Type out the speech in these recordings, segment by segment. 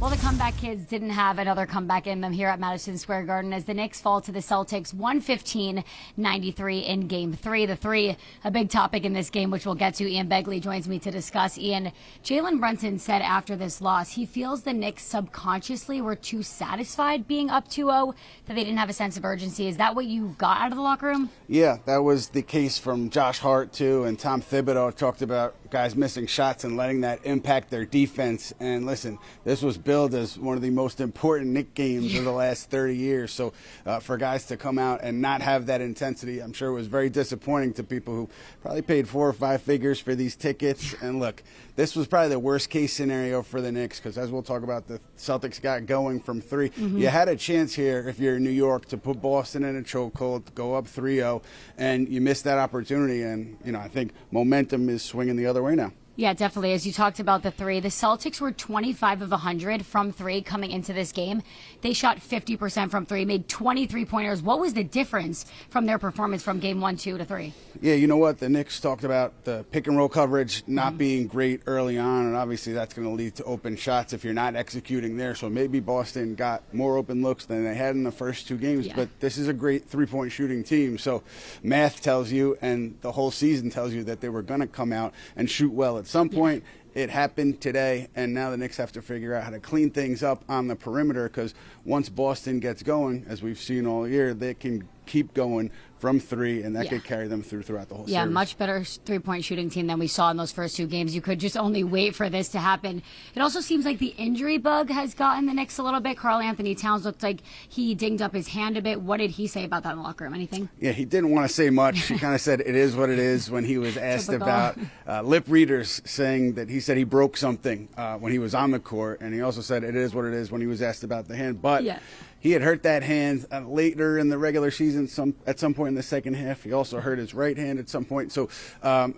Well, the comeback kids didn't have another comeback in them here at Madison Square Garden as the Knicks fall to the Celtics 115-93 in Game 3. The three, a big topic in this game, which we'll get to. Ian Begley joins me to discuss. Ian, Jalen Brunson said after this loss he feels the Knicks subconsciously were too satisfied being up 2-0, that they didn't have a sense of urgency. Is that what you got out of the locker room? Yeah, that was the case from Josh Hart, too, and Tom Thibodeau talked about guys missing shots and letting that impact their defense. And listen, this was billed as one of the most important Knicks games of the last 30 years. So for guys to come out and not have that intensity, I'm sure it was very disappointing to people who probably paid 4 or 5 figures for these tickets. And look, this was probably the worst case scenario for the Knicks because, as we'll talk about, the Celtics got going from 3. You had a chance here, if you're in New York, to put Boston in a chokehold, go up 3-0, and you missed that opportunity. And, you know, I think momentum is swinging the other way now. Yeah, definitely. As you talked about the three, the Celtics were 25 of 100 from 3 coming into this game. They shot 50% from 3, made 23 pointers. What was the difference from their performance from game 1, 2 to 3? Yeah, you know what? The Knicks talked about the pick and roll coverage not being great early on, and obviously that's going to lead to open shots if you're not executing there. So maybe Boston got more open looks than they had in the first 2 games, but this is a great three-point shooting team. So math tells you, and the whole season tells you, that they were going to come out and shoot well at some point. It happened today, and now the Knicks have to figure out how to clean things up on the perimeter, because once Boston gets going, as we've seen all year, they can keep going from 3, and that could carry them throughout the whole series. Yeah, much better three-point shooting team than we saw in those first 2 games. You could just only wait for this to happen. It also seems like the injury bug has gotten the Knicks a little bit. Karl Anthony Towns looked like he dinged up his hand a bit. What did he say about that in the locker room? Anything? Yeah, he didn't want to say much. He kind of said it is what it is when he was asked about lip readers, saying that he said he broke something when he was on the court, and he also said it is what it is when he was asked about the hand. But he had hurt that hand later in the regular season, at some point in the second half. He also hurt his right hand at some point. So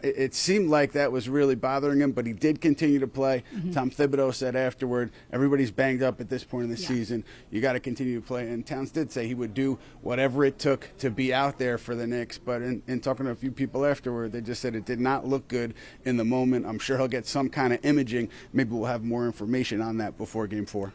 it seemed like that was really bothering him, but he did continue to play. Tom Thibodeau said afterward, everybody's banged up at this point in the season. You got to continue to play. And Towns did say he would do whatever it took to be out there for the Knicks. But in talking to a few people afterward, they just said it did not look good in the moment. I'm sure he'll get some kind of imaging. Maybe we'll have more information on that before Game 4.